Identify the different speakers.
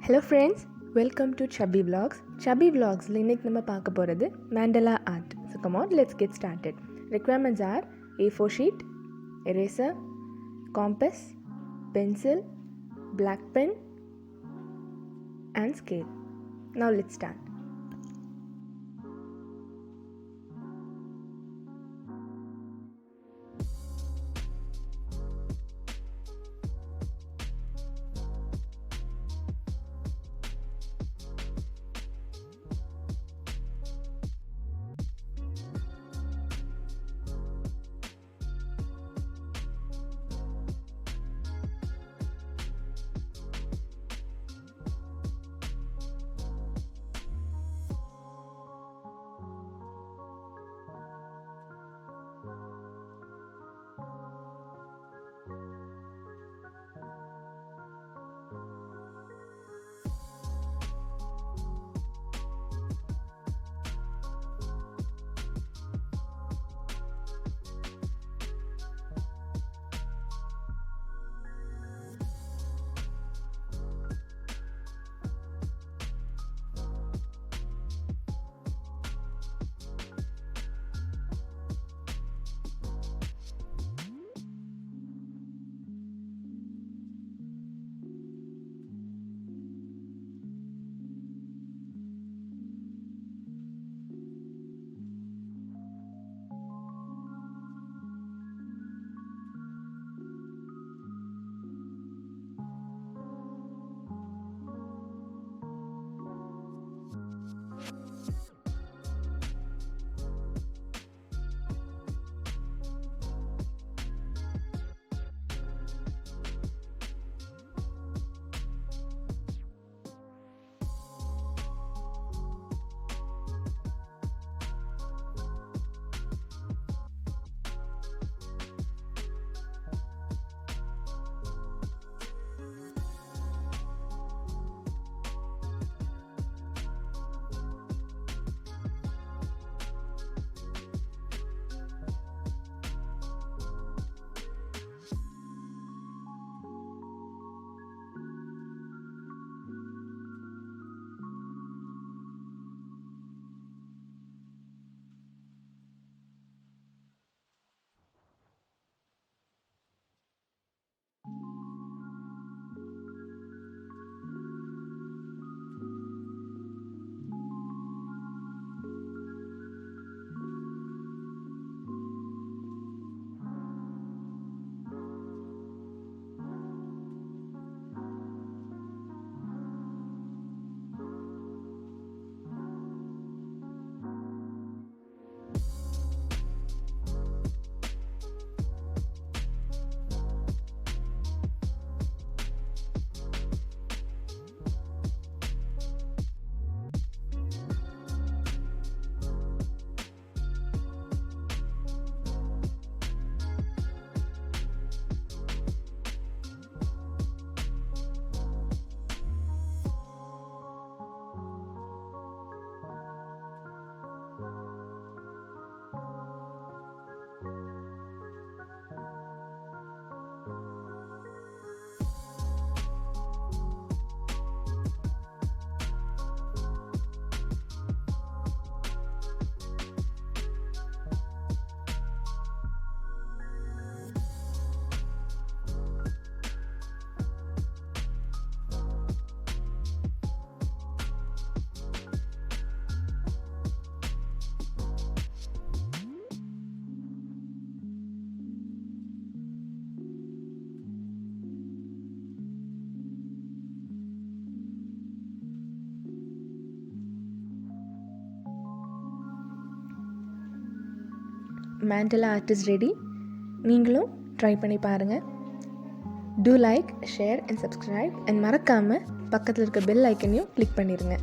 Speaker 1: Hello friends, welcome to Chubby Vlogs. Chubby Vlogs இன்னைக்கு நம்ம பார்க்க போகிறது mandala art. So come on, let's get started. Requirements are A4 sheet, eraser, compass, pencil, black pen and scale. Now let's start. mandala art is ready. நீங்களும் try பண்ணி பாருங்கள். Do like, share and subscribe and மறக்காமல் பக்கத்தில் இருக்க bell ஐக்கனையும் click பண்ணிடுங்க.